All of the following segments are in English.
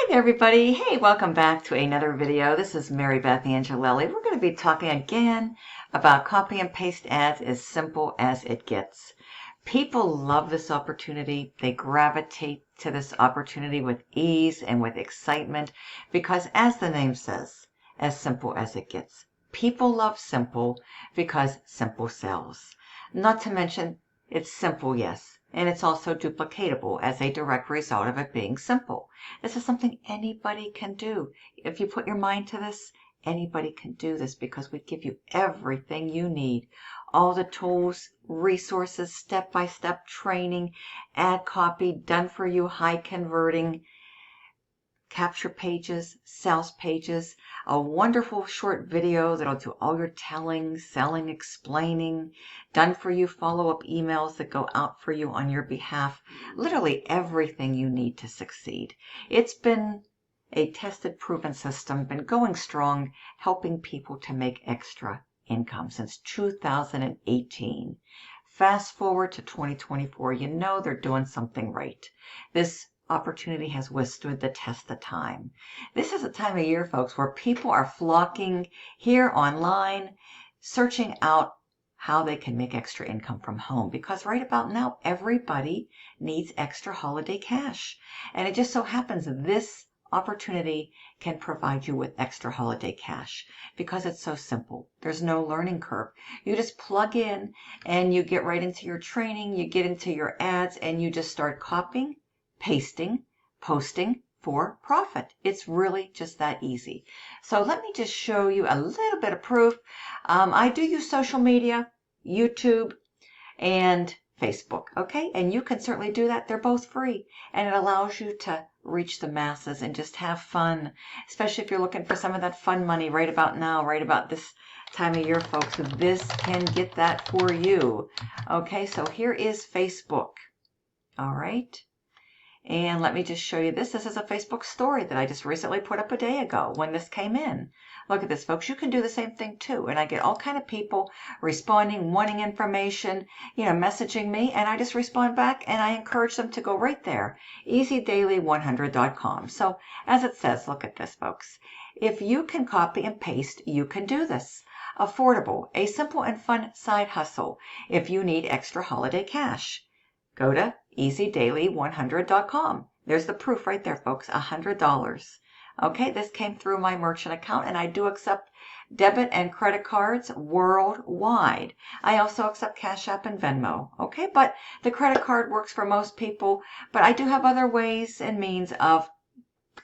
Hi there, everybody. Hey, welcome back to another video. This is Marybeth Angelelli. We're going to be talking again about copy and paste ads as simple as it gets. People love this opportunity. They gravitate to this opportunity with ease and with excitement because, as the name says, as simple as it gets. People love simple because simple sells. Not to mention, it's simple, yes, and it's also duplicatable as a direct result of it being simple. This is something anybody can do. If you put your mind to this, anybody can do this because we give you everything you need. All the tools, resources, step-by-step training, ad copy, done for you, high converting, capture pages, sales pages, a wonderful short video that'll do all your telling, selling, explaining, done for you follow-up emails that go out for you on your behalf, literally everything you need to succeed. It's been a tested, proven system, been going strong, helping people to make extra income since 2018. Fast forward to 2024, you know they're doing something right. This opportunity has withstood the test of time. This is a time of year, folks, where people are flocking here online, searching out how they can make extra income from home because right about now, everybody needs extra holiday cash. And it just so happens that this opportunity can provide you with extra holiday cash because it's so simple. There's no learning curve. You just plug in and you get right into your training, you get into your ads, and you just start copying, pasting, posting for profit. It's really just that easy. So let me just show you a little bit of proof. I do use social media, YouTube, and Facebook, okay? And you can certainly do that. They're both free, and it allows you to reach the masses and just have fun, especially if you're looking for some of that fun money right about now, right about this time of year, folks. This can get that for you. Okay, so here is Facebook. All right. And let me just show you this. This is a Facebook story that I just recently put up a day ago when this came in. Look at this, folks. You can do the same thing too. And I get all kind of people responding, wanting information, messaging me, and I just respond back and I encourage them to go right there, easydaily100.com. So as it says, look at this, folks. If you can copy and paste, you can do this. Affordable, a simple and fun side hustle if you need extra holiday cash. Go to easydaily100.com. There's the proof right there, folks, $100. Okay, this came through my merchant account, and I do accept debit and credit cards worldwide. I also accept Cash App and Venmo, okay? But the credit card works for most people, but I do have other ways and means of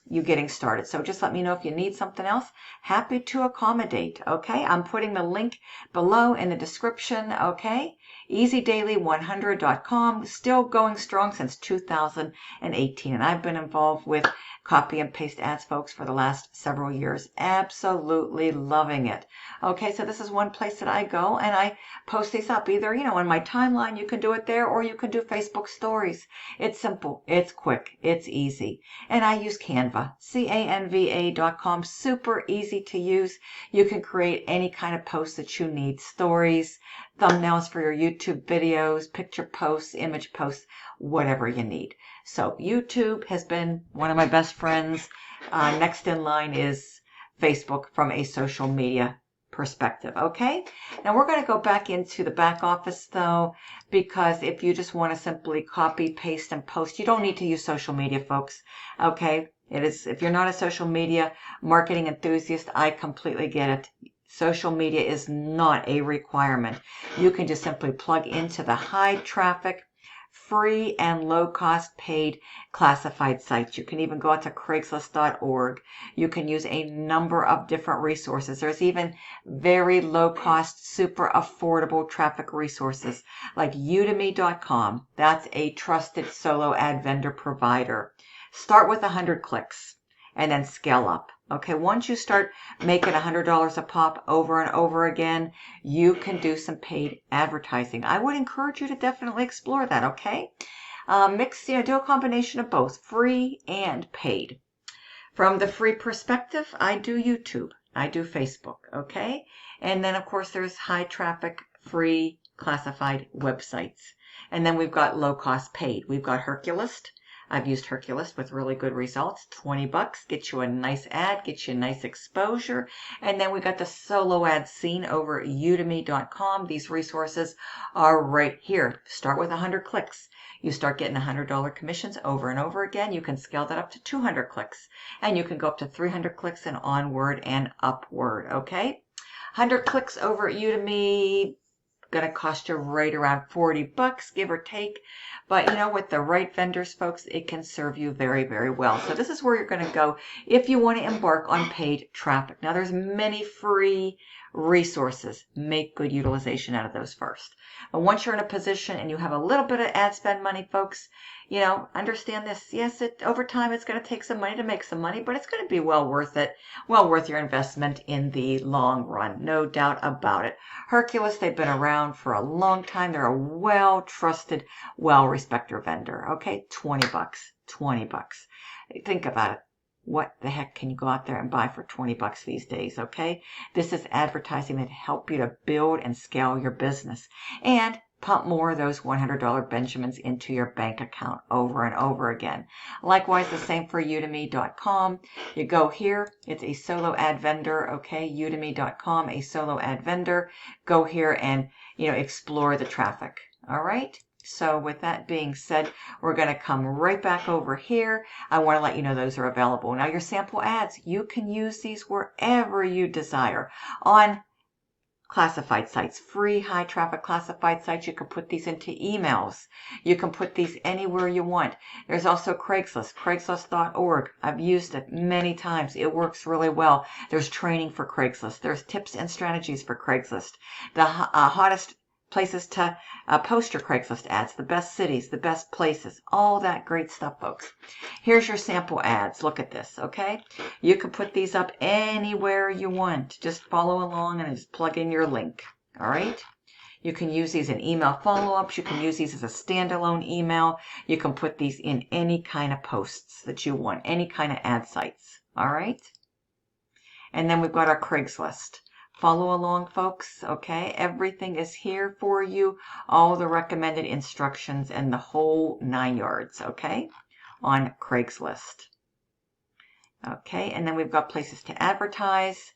you getting started. So just let me know if you need something else. Happy to accommodate, okay? I'm putting the link below in the description, okay? easydaily100.com, still going strong since 2018. And I've been involved with copy and paste ads, folks, for the last several years. Absolutely loving it. Okay, so this is one place that I go and I post these up. Either, in my timeline, you can do it there, or you can do Facebook stories. It's simple, it's quick, it's easy. And I use Canva, canva.com, super easy to use. You can create any kind of post that you need, stories, thumbnails for your YouTube videos, picture posts, image posts, whatever you need. So YouTube has been one of my best friends. Next in line is Facebook from a social media perspective. Okay, now we're going to go back into the back office though, because if you just want to simply copy, paste, and post, you don't need to use social media, folks. Okay, it is, if you're not a social media marketing enthusiast, I completely get it. Social media is not a requirement. You can just simply plug into the high traffic, free and low cost paid classified sites. You can even go out to Craigslist.org. You can use a number of different resources. There's even very low cost, super affordable traffic resources like Udemy.com. That's a trusted solo ad vendor provider. Start with 100 clicks and then scale up. Okay, once you start making $100 a pop over and over again, you can do some paid advertising. I would encourage you to definitely explore that, okay? Do a combination of both, free and paid. From the free perspective, I do YouTube, I do Facebook, okay? And then, of course, there's high traffic, free, classified websites. And then we've got low cost paid. We've got Herculist. I've used Hercules with really good results. 20 bucks, get you a nice ad, get you a nice exposure. And then we got the solo ad scene over at udemy.com. These resources are right here. Start with 100 clicks. You start getting $100 commissions over and over again. You can scale that up to 200 clicks, and you can go up to 300 clicks and onward and upward, okay? 100 clicks over at Udemy, going to cost you right around 40 bucks, give or take. But you know, with the right vendors, folks, it can serve you very, very well. So this is where you're going to go if you want to embark on paid traffic. Now, there's many free resources. Make good utilization out of those first. But once you're in a position and you have a little bit of ad spend money, folks, you know, understand this. Yes, over time it's going to take some money to make some money, but it's going to be well worth it, well worth your investment in the long run. No doubt about it. Hercules, they've been around for a long time. They're a well-trusted, well-respected vendor. Okay, 20 bucks, 20 bucks. Think about it. What the heck can you go out there and buy for 20 bucks these days, okay? This is advertising that help you to build and scale your business and pump more of those $100 Benjamins into your bank account over and over again. Likewise, the same for udemy.com. You go here, it's a solo ad vendor, okay? Udemy.com, a solo ad vendor. Go here and, you know, explore the traffic, all right? So with that being said, we're going to come right back over here. I want to let you know those are available. Now, your sample ads, you can use these wherever you desire. On classified sites, free high traffic classified sites, you can put these into emails. You can put these anywhere you want. There's also Craigslist, craigslist.org. I've used it many times. It works really well. There's training for Craigslist. There's tips and strategies for Craigslist. The hottest places to post your Craigslist ads, the best cities, the best places, all that great stuff, folks. Here's your sample ads. Look at this, okay? You can put these up anywhere you want. Just follow along and just plug in your link, all right? You can use these in email follow-ups. You can use these as a standalone email. You can put these in any kind of posts that you want, any kind of ad sites, all right? And then we've got our Craigslist. Follow along, folks, okay? Everything is here for you, all the recommended instructions and the whole 9 yards, okay, on Craigslist. Okay, and then we've got places to advertise.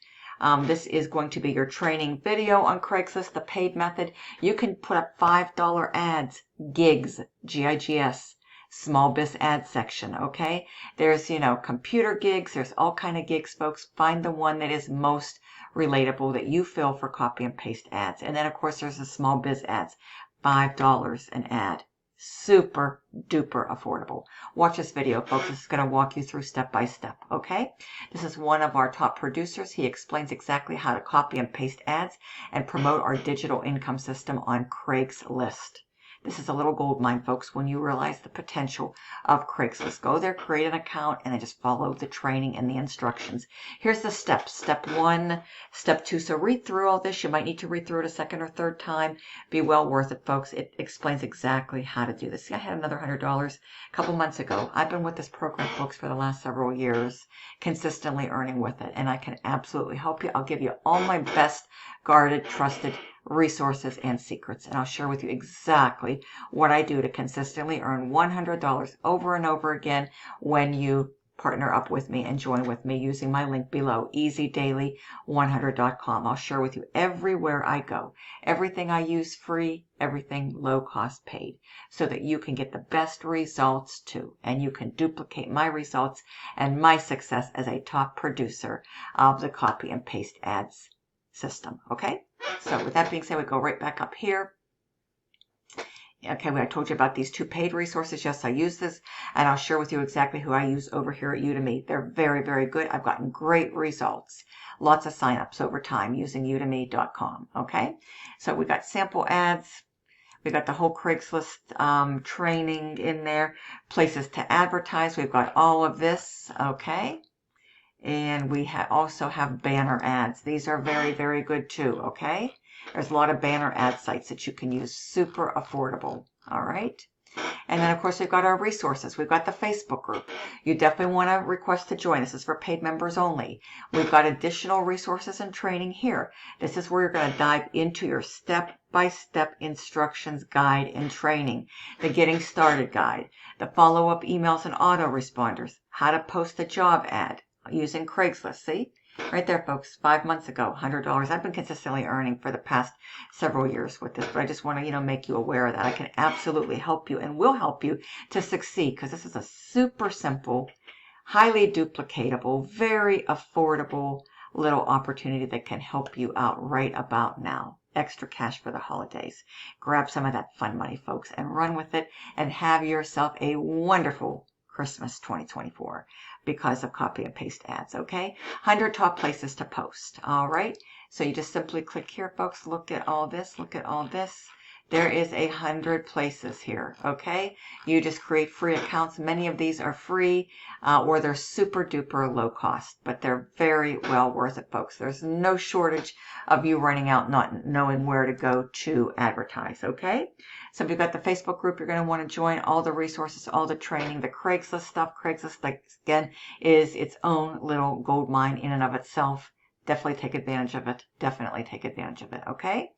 This is going to be your training video on Craigslist, the paid method. You can put up $5 ads, gigs, G-I-G-S, small biz ad section, okay? There's, you know, computer gigs. There's all kind of gigs, folks. Find the one that is most relatable that you feel for copy and paste ads. And then, of course, there's the small biz ads, $5 an ad. Super duper affordable. Watch this video, folks. This is going to walk you through step by step, okay? This is one of our top producers. He explains exactly how to copy and paste ads and promote our digital income system on Craigslist. This is a little gold mine, folks, when you realize the potential of Craigslist. Go there, create an account, and then just follow the training and the instructions. Here's the steps. Step 1, step 2. So read through all this. You might need to read through it a second or third time. Be well worth it, folks. It explains exactly how to do this. See, I had another $100 a couple months ago. I've been with this program, folks, for the last several years, consistently earning with it, and I can absolutely help you. I'll give you all my best guarded, trusted resources and secrets, and I'll share with you exactly what I do to consistently earn $100 over and over again when you partner up with me and join with me using my link below, easydaily100.com. I'll share with you everywhere I go, everything I use free, everything low cost paid, so that you can get the best results too, and you can duplicate my results and my success as a top producer of the copy and paste ads system, okay? So with that being said, we go right back up here. Okay, I told you about these 2 paid resources. Yes, I use this, and I'll share with you exactly who I use over here at Udemy. They're very, very good. I've gotten great results. Lots of signups over time using udemy.com, okay? So we got sample ads. We got the whole Craigslist training in there. Places to advertise. We've got all of this, okay? And we also have banner ads. These are very, very good too, okay? There's a lot of banner ad sites that you can use. Super affordable, all right? And then, of course, we've got our resources. We've got the Facebook group. You definitely want to request to join. This is for paid members only. We've got additional resources and training here. This is where you're going to dive into your step-by-step instructions guide and training, the getting started guide, the follow-up emails and autoresponders, how to post a job ad using Craigslist. See? Right there, folks, 5 months ago, $100. I've been consistently earning for the past several years with this, but I just want to, make you aware that I can absolutely help you and will help you to succeed, because this is a super simple, highly duplicatable, very affordable little opportunity that can help you out right about now. Extra cash for the holidays. Grab some of that fun money, folks, and run with it and have yourself a wonderful Christmas 2024 because of copy and paste ads, okay? 100 top places to post, all right? So you just simply click here, folks. Look at all this. Look at all this. There is 100 places here, okay? You just create free accounts. Many of these are free or they're super duper low cost, but they're very well worth it, folks. There's no shortage of you running out not knowing where to go to advertise, okay? So if you've got the Facebook group, you're going to want to join all the resources, all the training, the Craigslist stuff. Craigslist, again, is its own little gold mine in and of itself. Definitely take advantage of it. Definitely take advantage of it, okay?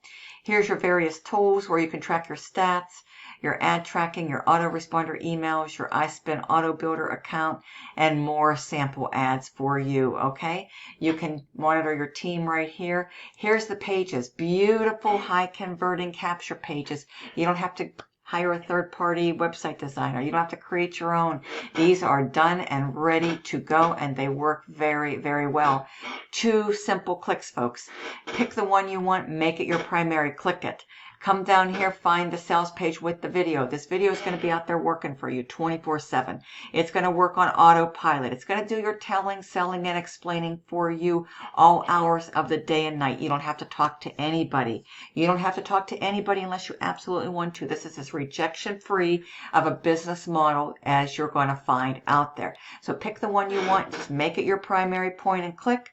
Here's your various tools where you can track your stats, your ad tracking, your autoresponder emails, your iSpin auto builder account, and more sample ads for you, okay? You can monitor your team right here. Here's the pages, beautiful high converting capture pages. You don't have to hire a third-party website designer. You don't have to create your own. These are done and ready to go, and they work very, very well. 2 simple clicks, folks. Pick the one you want, make it your primary, click it. Come down here, find the sales page with the video. This video is going to be out there working for you 24/7. It's going to work on autopilot. It's going to do your telling, selling, and explaining for you all hours of the day and night. You don't have to talk to anybody. You don't have to talk to anybody unless you absolutely want to. This is as rejection-free of a business model as you're going to find out there. So pick the one you want, just make it your primary point and click,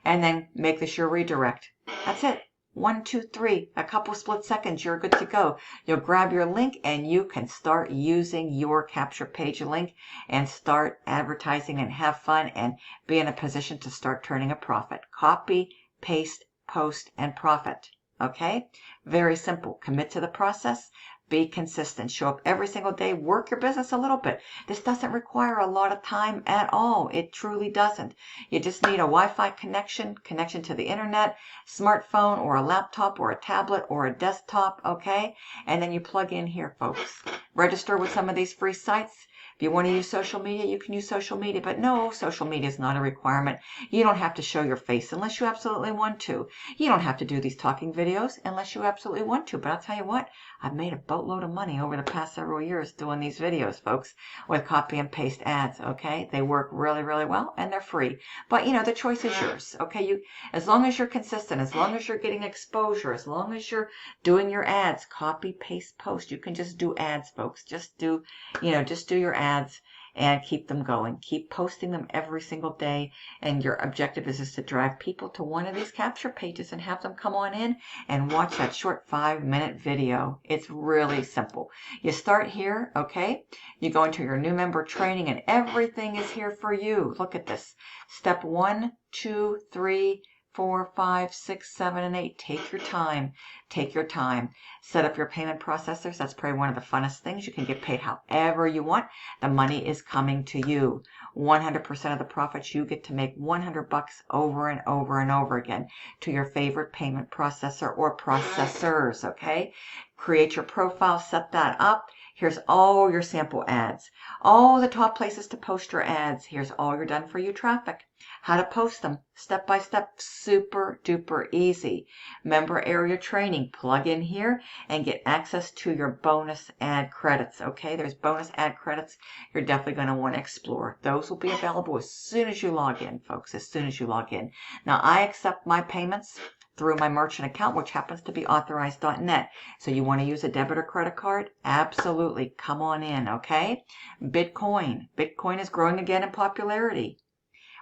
and then make this your redirect. That's it. 1, 2, 3, a couple split seconds, you're good to go. You'll grab your link and you can start using your capture page link and start advertising and have fun and be in a position to start turning a profit. Copy, paste, post, and profit. Okay? Very simple. Commit to the process. Be consistent. Show up every single day. Work your business a little bit. This doesn't require a lot of time at all. It truly doesn't. You just need a Wi-Fi connection to the internet, smartphone or a laptop or a tablet or a desktop, okay? And then you plug in here, folks. Register with some of these free sites. If you want to use social media, you can use social media, but no, social media is not a requirement. You don't have to show your face unless you absolutely want to. You don't have to do these talking videos unless you absolutely want to, but I'll tell you what, I've made a boatload of money over the past several years doing these videos, folks, with copy and paste ads, okay? They work really, really well, and they're free. But, the choice is yours, okay? As long as you're consistent, as long as you're getting exposure, as long as you're doing your ads, copy, paste, post. You can just do ads, folks. Just do your ads and keep them going. Keep posting them every single day, and your objective is to drive people to one of these capture pages and have them come on in and watch that short 5-minute video. It's really simple. You start here, okay? You go into your new member training and everything is here for you. Look at this. Step 1, 2, 3, 4, 5, 6, 7, and 8. Take your time. Take your time. Set up your payment processors. That's probably one of the funnest things. You can get paid however you want. The money is coming to you. 100% of the profits you get to make $100 over and over and over again to your favorite payment processor or processors, okay? Create your profile, set that up. Here's all your sample ads. All the top places to post your ads. Here's all your done for you traffic. How to post them, step by step, super duper easy. Member area training, plug in here and get access to your bonus ad credits, okay? There's bonus ad credits you're definitely going to want to explore. Those will be available as soon as you log in, folks, as soon as you log in. Now, I accept my payments through my merchant account, which happens to be authorized.net. So you want to use a debit or credit card? Absolutely. Come on in, okay? Bitcoin. Bitcoin is growing again in popularity.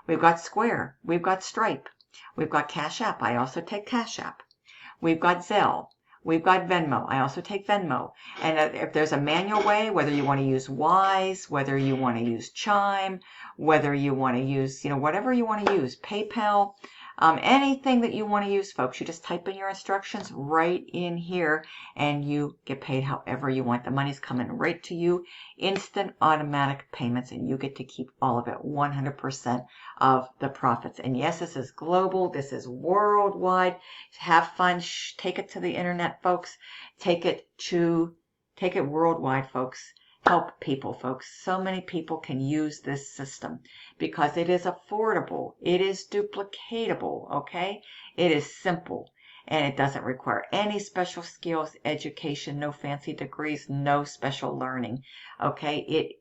We've got Square. We've got Stripe. We've got Cash App. I also take Cash App. We've got Zelle. We've got Venmo. I also take Venmo. And if there's a manual way, whether you want to use Wise, whether you want to use Chime, whether you want to use, whatever you want to use, PayPal, anything that you want to use, folks, you just type in your instructions right in here and you get paid however you want. The money's coming right to you, instant automatic payments, and you get to keep all of it, 100% of the profits. And yes, this is global. This is worldwide. Have fun. Take it to the internet, folks. Take it worldwide, folks. Help people, folks. So many people can use this system because it is affordable. It is duplicatable, okay? It is simple, and it doesn't require any special skills, education, no fancy degrees, no special learning, okay?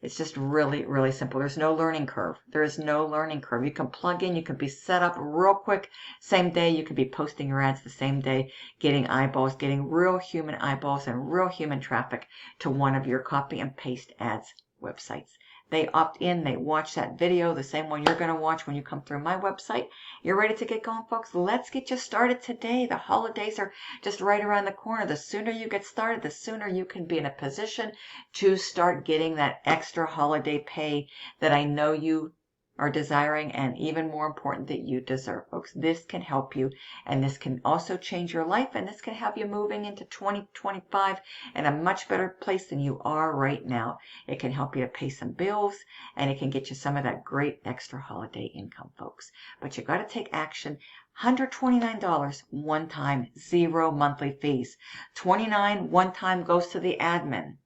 It's just really, really simple. There's no learning curve. There is no learning curve. You can plug in. You can be set up real quick. Same day. You can be posting your ads the same day, getting eyeballs, getting real human eyeballs and real human traffic to one of your copy and paste ads websites. They opt in. They watch that video, the same one you're going to watch when you come through my website. You're ready to get going, folks? Let's get you started today. The holidays are just right around the corner. The sooner you get started, the sooner you can be in a position to start getting that extra holiday pay that I know you are desiring, and even more important, that you deserve, folks. This can help you, and this can also change your life, and this can have you moving into 2025 in a much better place than you are right now. It can help you to pay some bills, and it can get you some of that great extra holiday income, folks. But you got to take action. $129 one time, 0 monthly fees. $29 one time goes to the admin.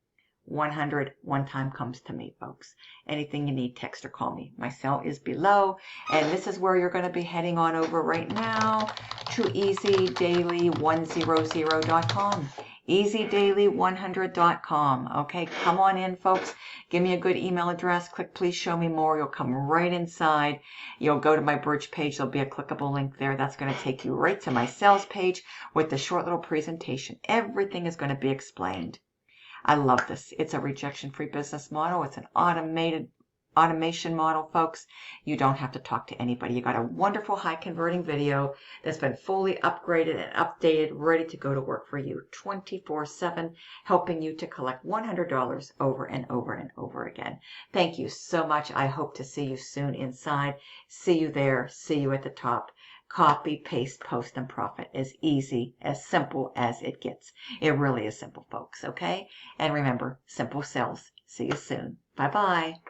100 one time comes to me, folks. Anything you need, text or call me. My cell is below, and this is where you're going to be heading on over right now to easydaily100.com. easydaily100.com. Okay, come on in, folks. Give me a good email address. Click please show me more. You'll come right inside. You'll go to my bridge page. There'll be a clickable link there. That's going to take you right to my sales page with the short little presentation. Everything is going to be explained. I love this. It's a rejection-free business model. It's an automation model, folks. You don't have to talk to anybody. You got a wonderful high-converting video that's been fully upgraded and updated, ready to go to work for you 24/7, helping you to collect $100 over and over and over again. Thank you so much. I hope to see you soon inside. See you there. See you at the top. Copy, paste, post, and profit. As easy, as simple as it gets. It really is simple, folks, okay? And remember, simple sells. See you soon. Bye-bye.